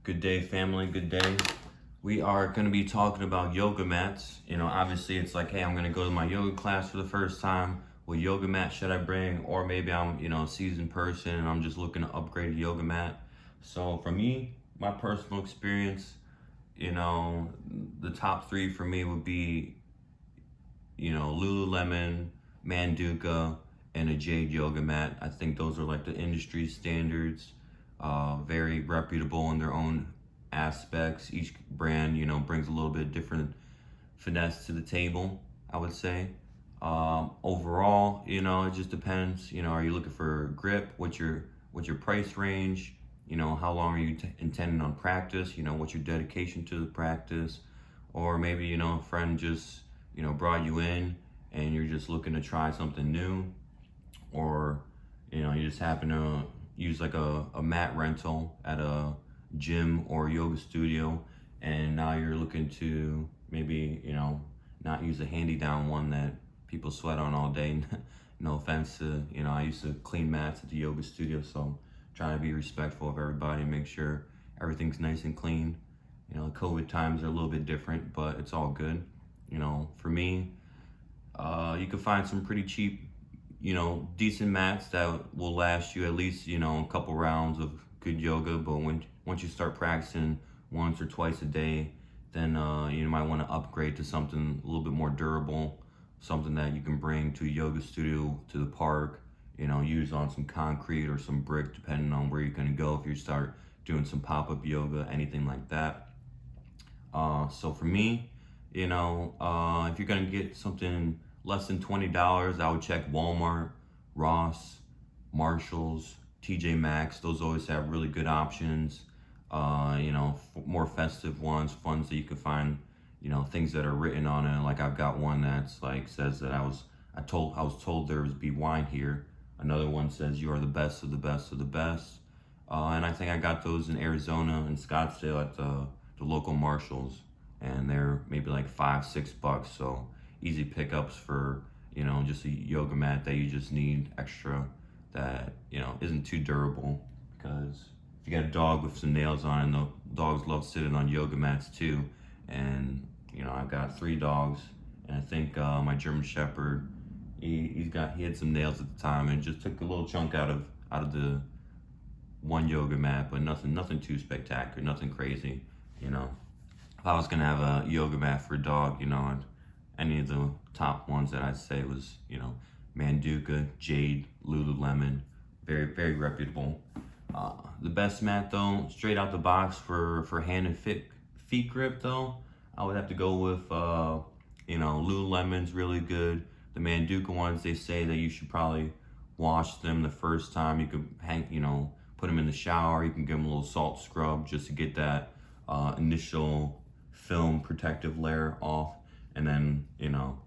Good day, family, good day. We are going to be talking about yoga mats. Obviously it's like, hey, I'm going to go to my yoga class for the first time. What yoga mat should I bring? Or maybe I'm, a seasoned person and I'm just looking to upgrade a yoga mat. So for me, my personal experience, the top three for me would be, Lululemon, Manduka, and a Jade yoga mat. I think those are like the industry standards. Very reputable in their own aspects. Each brand, brings a little bit different finesse to the table, I would say. Overall, it just depends. Are you looking for grip? What's your price range? How long are you intending on practice? What's your dedication to the practice? Or maybe, a friend just, brought you in and you're just looking to try something new. Or, you just happen to use like a mat rental at a gym or yoga studio, and now you're looking to maybe, not use a handy down one that people sweat on all day. No offense to, I used to clean mats at the yoga studio, so trying to be respectful of everybody and make sure everything's nice and clean. COVID times are a little bit different, but it's all good. For me, you can find some pretty cheap, decent mats that will last you at least, a couple rounds of good yoga. But once you start practicing once or twice a day, then you might want to upgrade to something a little bit more durable, something that you can bring to a yoga studio, to the park, use on some concrete or some brick, depending on where you're going to go. If you start doing some pop-up yoga, anything like that. So for me, if you're going to get something less than $20, I would check Walmart, Ross, Marshalls, TJ Maxx. Those always have really good options. More festive ones that you can find, things that are written on it. Like I've got one that's like says that I was told there would be wine here. Another one says you are the best of the best of the best. And I think I got those in Arizona and Scottsdale at the local Marshalls, and they're maybe like $5-6. So easy pickups for, just a yoga mat that you just need extra, that, isn't too durable. Because if you got a dog with some nails on it, and the dogs love sitting on yoga mats too. And, I've got 3 dogs, and I think my German Shepherd, he had some nails at the time, and just took a little chunk out of the one yoga mat, but nothing too spectacular, nothing crazy. If I was gonna have a yoga mat for a dog, any of the top ones that I'd say was, Manduka, Jade, Lululemon, very, very reputable. The best mat though, straight out the box for hand and feet grip though, I would have to go with, Lululemon's really good. The Manduka ones, they say that you should probably wash them the first time. You could put them in the shower. You can give them a little salt scrub just to get that initial film protective layer off. And then,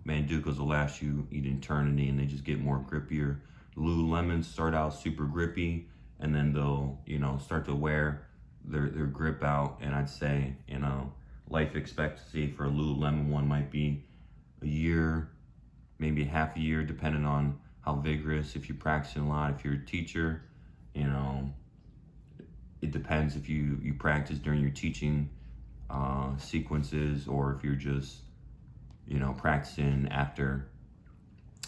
Mandukas will last you an eternity, and they just get more grippier. Lululemons start out super grippy, and then they'll, start to wear their grip out. And I'd say, life expectancy for a Lululemon one might be a year, maybe half a year, depending on how vigorous. If you're practicing a lot, if you're a teacher, it depends if you practice during your teaching sequences, or if you're just, practicing after.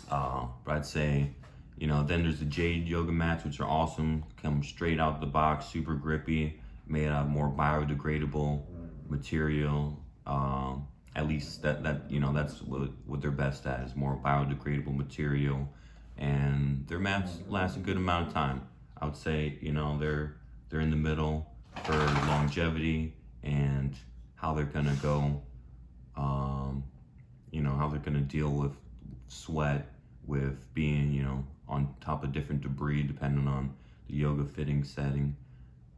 But I'd say, then there's the Jade yoga mats, which are awesome, come straight out the box, super grippy, made out of more biodegradable material. At least that's what they're best at, is more biodegradable material. And their mats last a good amount of time. I would say, they're in the middle for longevity and how they're gonna go, how they're gonna deal with sweat, with being, on top of different debris, depending on the yoga fitting setting.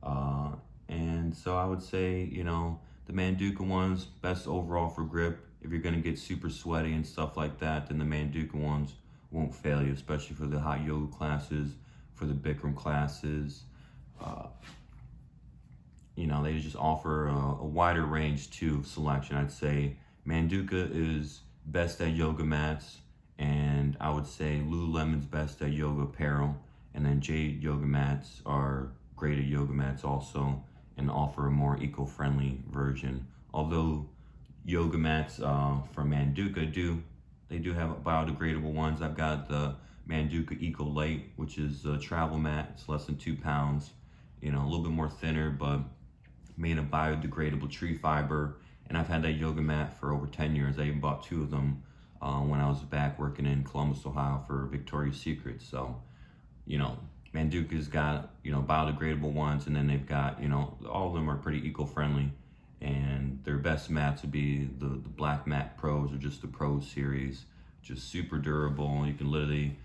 And so I would say, the Manduka ones, best overall for grip. If you're gonna get super sweaty and stuff like that, then the Manduka ones won't fail you, especially for the hot yoga classes, for the Bikram classes. They just offer a wider range too of selection. I'd say Manduka is best at yoga mats, and I would say Lululemon's best at yoga apparel, and then Jade yoga mats are great at yoga mats also. and offer a more eco-friendly version. Although yoga mats from Manduka they do have biodegradable ones. I've got the Manduka Eco Light, which is a travel mat. It's less than 2 pounds, you know, a little bit more thinner, but made of biodegradable tree fiber. And I've had that yoga mat for over 10 years. I even bought 2 of them when I was back working in Columbus, Ohio for Victoria's Secret. So, you know, Manduka's got, you know, biodegradable ones, and then they've got, you know, all of them are pretty eco-friendly. And their best mats would be the Black Mat Pros, or just the Pro series. Just super durable. You can literally,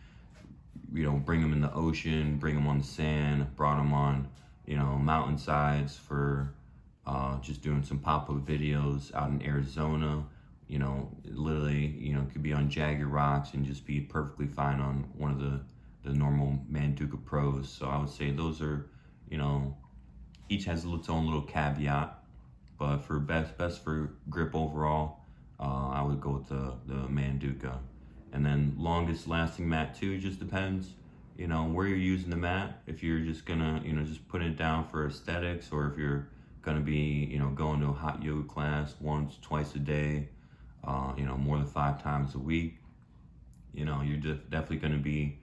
you know, bring them in the ocean, bring them on the sand, brought them on, you know, mountainsides for just doing some pop-up videos out in Arizona. You know, literally, you know, could be on jagged rocks and just be perfectly fine on one of the normal Manduka Pros. So I would say those are, you know, each has its own little caveat, but for best for grip overall, I would go with the Manduka. And then longest lasting mat too, just depends, you know, where you're using the mat. If you're just gonna, you know, just put it down for aesthetics, or if you're gonna be, you know, going to a hot yoga class once, twice a day, you know, more than 5 times a week, you know, you're definitely gonna be,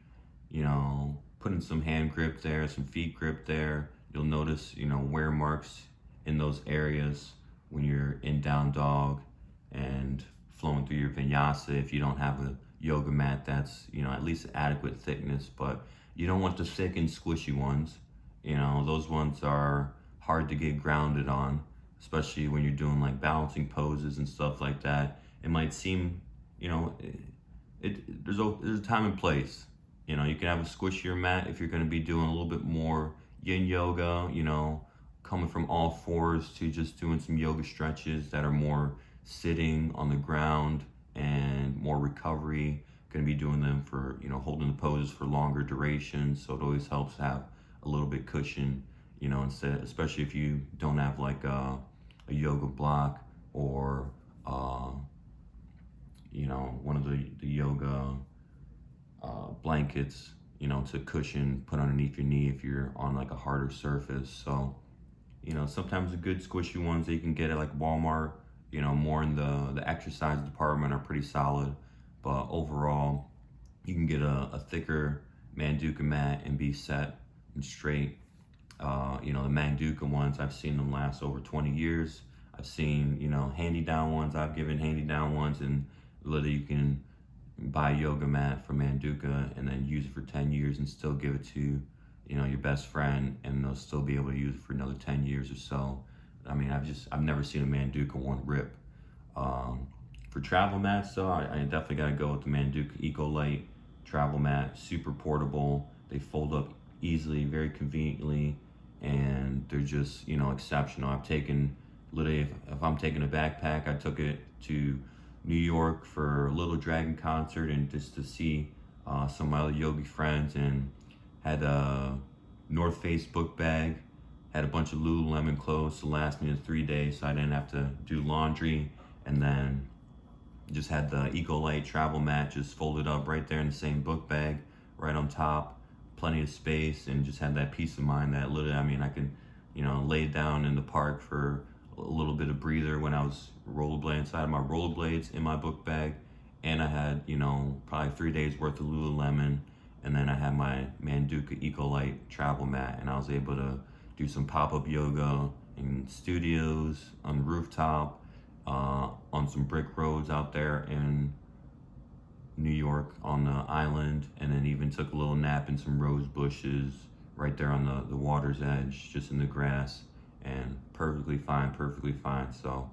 you know, putting some hand grip there, some feet grip there. You'll notice, you know, wear marks in those areas when you're in down dog and flowing through your vinyasa if you don't have a yoga mat that's, you know, at least adequate thickness. But you don't want the thick and squishy ones. You know, those ones are hard to get grounded on, especially when you're doing like balancing poses and stuff like that. It might seem, you know, there's a time and place. You know, you can have a squishier mat if you're going to be doing a little bit more yin yoga, you know, coming from all fours to just doing some yoga stretches that are more sitting on the ground and more recovery. Going to be doing them for, you know, holding the poses for longer durations. So it always helps to have a little bit cushion, you know, instead, especially if you don't have like a yoga block, or, you know, one of the yoga blankets, you know, to cushion, put underneath your knee if you're on like a harder surface. So, you know, sometimes the good squishy ones that you can get at like Walmart, you know, more in the exercise department, are pretty solid. But overall, you can get a thicker Manduka mat and be set and straight. You know, the Manduka ones, I've seen them last over 20 years. I've seen, you know, handy-down ones. I've given handy-down ones, and literally you can buy a yoga mat from Manduka and then use it for 10 years and still give it to, you know, your best friend, and they'll still be able to use it for another 10 years or so. I mean, I've never seen a Manduka one rip. For travel mats though, I definitely gotta go with the Manduka Eco Light travel mat. Super portable. They fold up easily, very conveniently, and they're just, you know, exceptional. I've taken, literally, if I'm taking a backpack, I took it to New York for a Little Dragon concert, and just to see some of my other yogi friends, and had a North Face book bag, had a bunch of Lululemon clothes to last me 3 days, so I didn't have to do laundry, and then just had the Eco Light travel mat just folded up right there in the same book bag, right on top, plenty of space, and just had that peace of mind that literally, I mean, I could, you know, lay down in the park for a little bit of breather when I was rollerblading. So I had my rollerblades in my book bag, and I had, you know, probably 3 days worth of Lululemon, and then I had my Manduka Eco Light travel mat, and I was able to do some pop-up yoga in studios, on the rooftop, on some brick roads out there in New York on the island, and then even took a little nap in some rose bushes right there on the water's edge, just in the grass, and perfectly fine. So,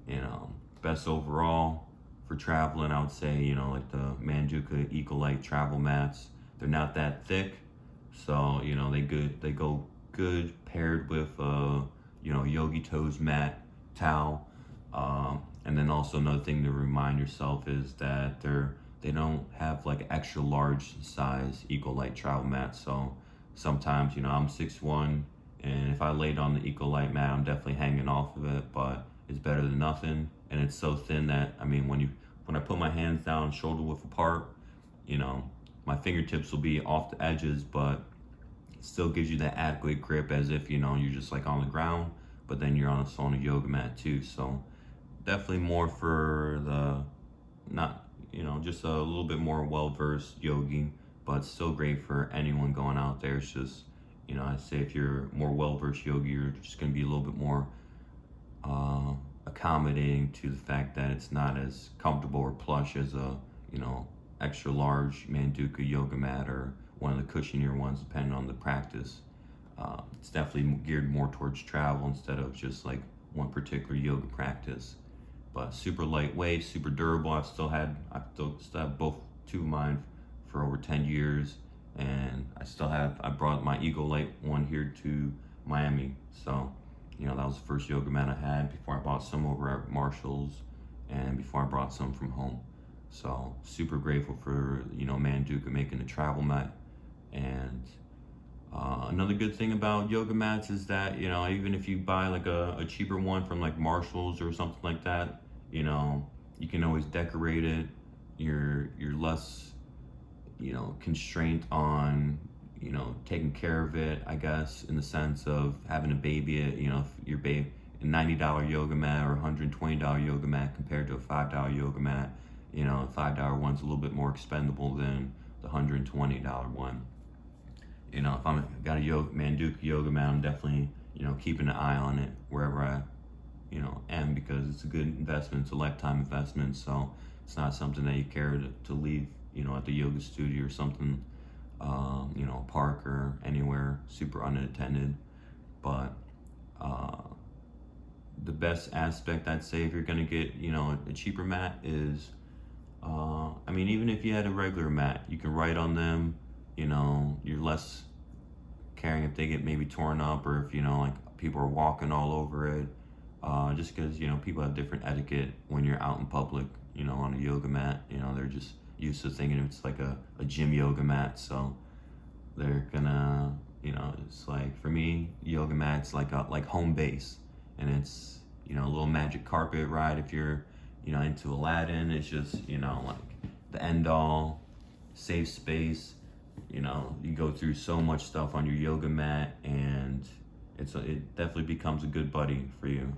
you know, best overall for traveling, I would say, you know, like the Manduka Eco Light travel mats. They're not that thick, so, you know, they go good paired with you know, Yogi Toes mat towel. And then also another thing to remind yourself is that they don't have like extra large size Eco Light travel mats. So sometimes, you know, I'm 6'1", and if I laid on the Eco Light mat, I'm definitely hanging off of it, but it's better than nothing. And it's so thin that, I mean, when I put my hands down shoulder width apart, you know, my fingertips will be off the edges, but still gives you that adequate grip as if, you're just like on the ground, but then you're on a yoga mat too. So definitely more for the, not, just a little bit more well-versed yogi, but still great for anyone going out there. It's just, I say if you're more well-versed yogi, you're just going to be a little bit more accommodating to the fact that it's not as comfortable or plush as a, extra large Manduka yoga mat or one of the cushionier ones, depending on the practice. It's definitely geared more towards travel instead of just like one particular yoga practice. But super lightweight, super durable. I still have both two of mine for over 10 years, and I brought my Eagle Light one here to Miami. So, that was the first yoga mat I had before I bought some over at Marshall's and before I brought some from home. So super grateful for, Manduka making the travel mat. And another good thing about yoga mats is that, even if you buy like a cheaper one from like Marshall's or something like that, you can always decorate it. You're less, constraint on, taking care of it, I guess, in the sense of having to baby it. If your babe a $90 yoga mat or $120 yoga mat compared to a $5 yoga mat, the $5 one's a little bit more expendable than the $120 one. If I'm got a Manduka yoga mat, I'm definitely, keeping an eye on it wherever I, am, because it's a good investment. It's a lifetime investment, so it's not something that you care to leave, at the yoga studio or something, park or anywhere super unattended. But the best aspect, I'd say, if you're gonna get, a cheaper mat is, even if you had a regular mat, you can write on them. You're less caring if they get maybe torn up or if, like people are walking all over it. Just because, people have different etiquette when you're out in public, on a yoga mat. They're just used to thinking it's like a gym yoga mat. So they're gonna, it's like, for me, yoga mat's like home base. And it's, a little magic carpet ride if you're, into Aladdin. It's just, like the end all, safe space. You go through so much stuff on your yoga mat, and it definitely becomes a good buddy for you,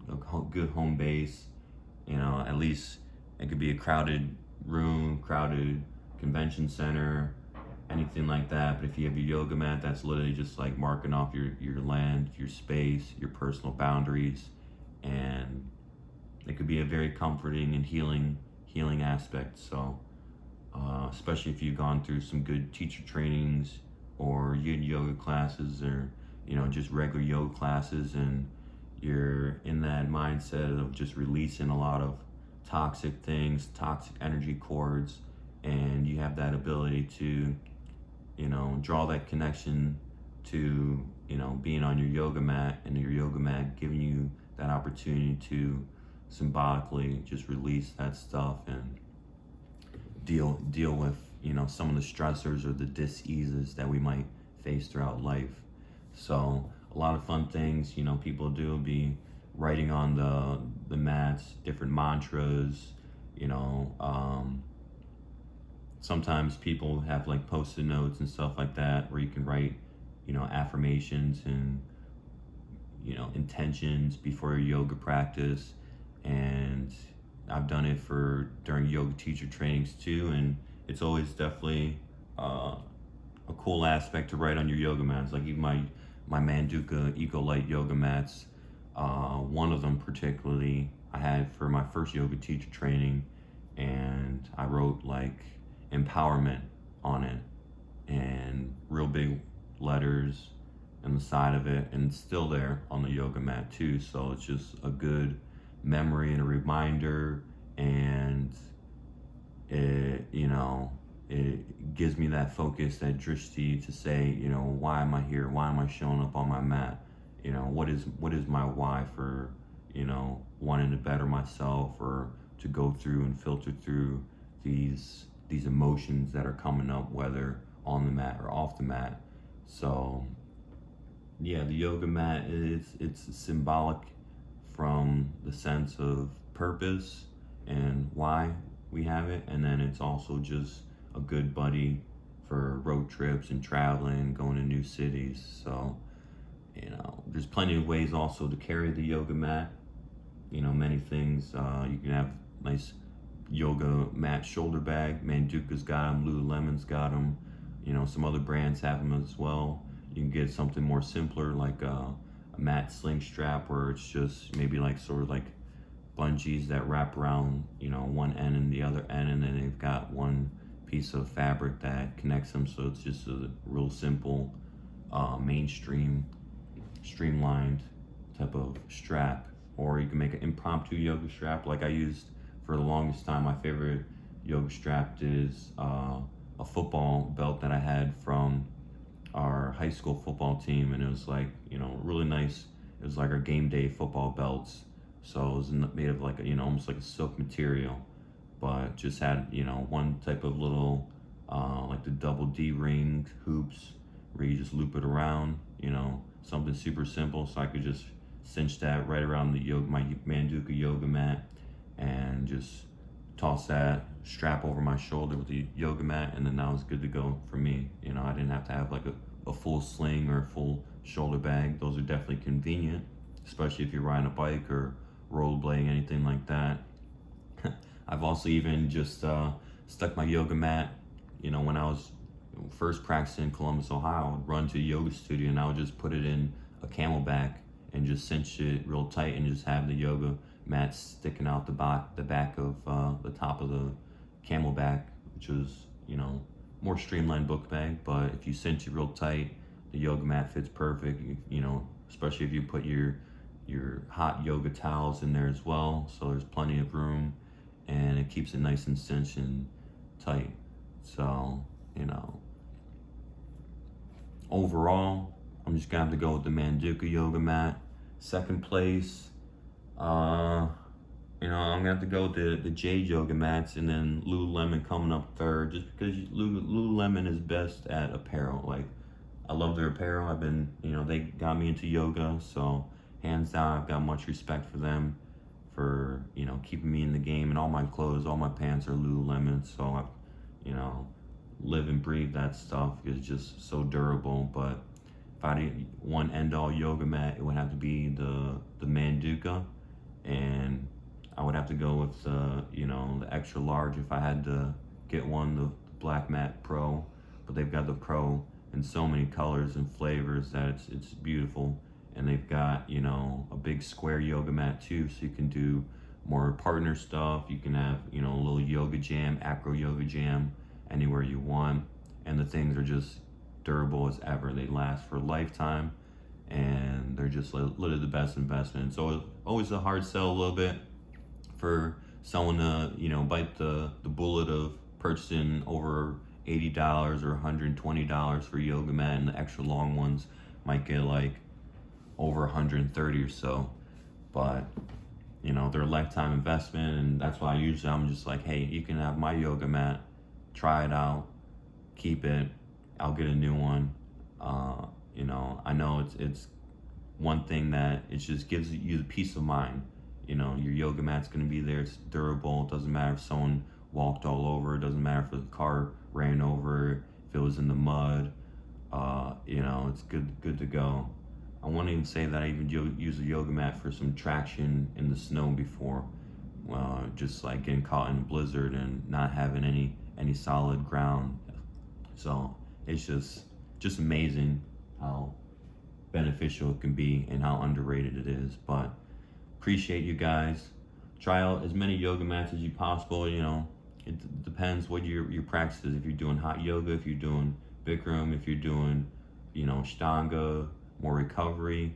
a good home base. At least it could be a crowded room, crowded convention center, anything like that. But if you have your yoga mat, that's literally just like marking off your land, your space, your personal boundaries, and it could be a very comforting and healing aspect. So especially if you've gone through some good teacher trainings or yin yoga classes, or just regular yoga classes, and you're in that mindset of just releasing a lot of toxic things, toxic energy cords, and you have that ability to draw that connection to being on your yoga mat, and your yoga mat giving you that opportunity to symbolically just release that stuff and deal with some of the stressors or the dis-eases that we might face throughout life. So a lot of fun things people do be writing on the mats, different mantras. Sometimes people have like post-it notes and stuff like that where you can write affirmations and intentions before your yoga practice. And I've done it during yoga teacher trainings too, and it's always definitely a cool aspect to write on your yoga mats. Like even my Manduka Eco Light yoga mats, one of them particularly I had for my first yoga teacher training, and I wrote like empowerment on it, and real big letters on the side of it, and it's still there on the yoga mat too. So it's just a good memory and a reminder, and it gives me that focus, that drishti to say, why am I here? Why am I showing up on my mat? What is my why for, wanting to better myself, or to go through and filter through these emotions that are coming up, whether on the mat or off the mat. So yeah, the yoga mat it's symbolic from the sense of purpose and why we have it, and then it's also just a good buddy for road trips and traveling, going to new cities. So, there's plenty of ways also to carry the yoga mat. Many things. You can have nice yoga mat shoulder bag. Manduka's got them, Lululemon's got them. Some other brands have them as well. You can get something more simpler like a mat sling strap, where it's just maybe like sort of like bungees that wrap around one end and the other end, and then they've got one piece of fabric that connects them, so it's just a real simple streamlined type of strap. Or you can make an impromptu yoga strap like I used for the longest time. My favorite yoga strap is a football belt that I had from our high school football team, and it was like really nice. It was like our game day football belts, so it was made of like almost like a silk material, but just had one type of little like the double D ring hoops where you just loop it around, something super simple, so I could just cinch that right around my Manduka yoga mat, and just toss that strap over my shoulder with the yoga mat, and then that was good to go for me. I didn't have to have like a full sling or a full shoulder bag. Those are definitely convenient, especially if you're riding a bike or rollerblading, anything like that. I've also even just stuck my yoga mat, when I was first practicing in Columbus, Ohio, I would run to a yoga studio and I would just put it in a camelback and just cinch it real tight and just have the yoga mat sticking out the back of the top of the camelback, which was, more streamlined book bag. But if you cinch it real tight, the yoga mat fits perfect, especially if you put your hot yoga towels in there as well. So there's plenty of room and it keeps it nice and cinched and tight. So, overall, I'm just gonna have to go with the Manduka yoga mat. Second place, I'm gonna have to go with the Jade yoga mats, and then Lululemon coming up third, just because Lululemon is best at apparel. Like, I love their apparel. I've been, they got me into yoga, so hands down, I've got much respect for them for, keeping me in the game. And all my clothes, all my pants are Lululemon, so I, live and breathe that stuff. It's just so durable. But if I did one end-all yoga mat, it would have to be the Manduka, and I would have to go with the extra large if I had to get one, the Black Mat Pro. But they've got the Pro in so many colors and flavors that it's beautiful. And they've got a big square yoga mat too, so you can do more partner stuff. You can have a little yoga jam, acro yoga jam, anywhere you want. And the things are just durable as ever. They last for a lifetime, and they're just literally the best investment. So it's always a hard sell a little bit for someone to bite the bullet of purchasing over $80 or $120 for a yoga mat, and the extra long ones might get like over 130 or so. But they're a lifetime investment, and that's why I'm just like, hey, you can have my yoga mat, try it out, keep it, I'll get a new one. I know it's one thing that it just gives you the peace of mind. Your yoga mat's gonna be there, it's durable. It doesn't matter if someone walked all over, it doesn't matter if the car ran over, if it was in the mud, it's good to go. I won't even say that I even use a yoga mat for some traction in the snow before, just like getting caught in a blizzard and not having any solid ground. So it's just amazing how beneficial it can be and how underrated it is. But appreciate you guys. Try out as many yoga mats as you possible. It depends what your practice is. If you're doing hot yoga, if you're doing Bikram, if you're doing Ashtanga, more recovery,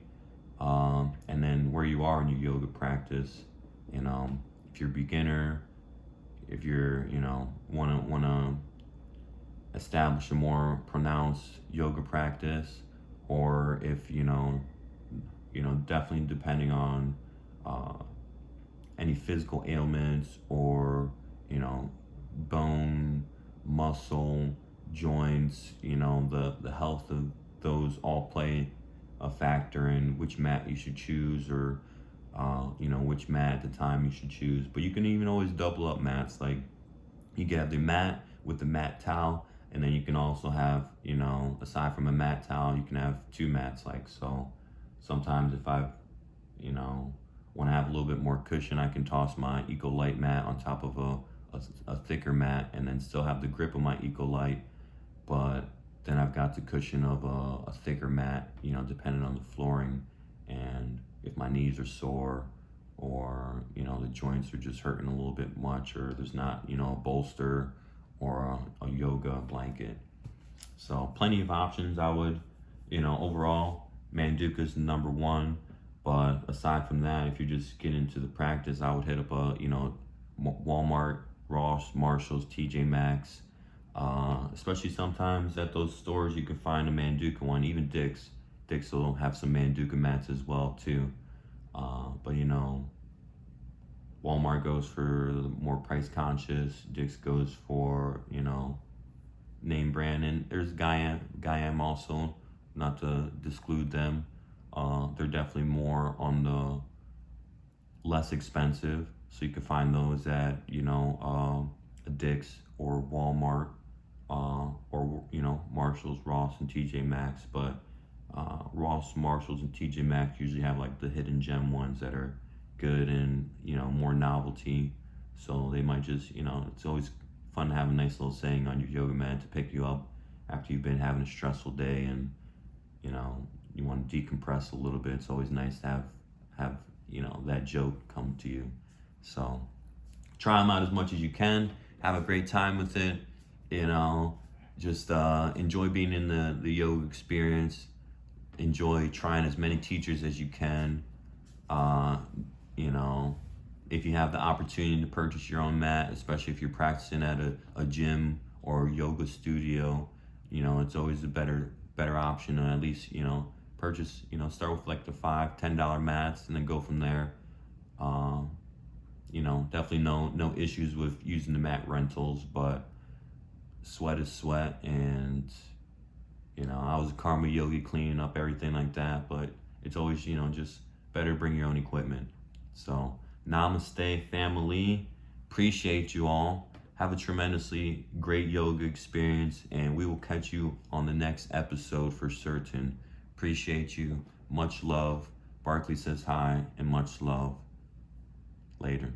and then where you are in your yoga practice. If you're a beginner, if you're wanna establish a more pronounced yoga practice, or if definitely depending on any physical ailments or bone, muscle, joints, the health of those all play a factor in which mat you should choose, or which mat at the time you should choose. But you can even always double up mats. Like, you can have the mat with the mat towel And then you can also have, you know, aside from a mat towel, you can have 2 mats. Like, so sometimes if I, you know, want to have a little bit more cushion, I can toss my Eco Light mat on top of a thicker mat and then still have the grip of my Eco Light, but then I've got the cushion of a thicker mat, you know, depending on the flooring. And if my knees are sore, or, you know, the joints are just hurting a little bit much, or there's not, you know, a bolster or a yoga blanket. So plenty of options. I would, you know, overall, Manduka's number one. But aside from that, if you just get into the practice, I would hit up a, you know, Walmart, Ross, Marshalls, TJ Maxx. Especially sometimes at those stores you can find a Manduka one. Even Dick's. Dick's will have some Manduka mats as well too. But you know, Walmart goes for the more price conscious. Dick's goes for, you know, name brand. And there's Guyam also, not to disclude them. They're definitely more on the less expensive. So you can find those at, you know, Dick's or Walmart, or, you know, Marshalls, Ross, and TJ Maxx. But Ross, Marshalls, and TJ Maxx usually have like the hidden gem ones that are good and, you know, more novelty. So they might just, you know, it's always fun to have a nice little saying on your yoga mat to pick you up after you've been having a stressful day and, you know, you want to decompress a little bit. It's always nice to have you know, that joke come to you. So try them out as much as you can. Have a great time with it. You know, just enjoy being in the yoga experience. Enjoy trying as many teachers as you can. You know, if you have the opportunity to purchase your own mat, especially if you're practicing at a gym or yoga studio, you know, it's always a better option. And at least, you know, purchase, you know, start with like the $5-10 mats and then go from there. You know, definitely no issues with using the mat rentals, but sweat is sweat. And, you know, I was a karma yogi cleaning up everything like that, but it's always, you know, just better bring your own equipment. So namaste, family. Appreciate you all. Have a tremendously great yoga experience, and we will catch you on the next episode for certain. Appreciate you. Much love. Barkley says hi, and much love. Later.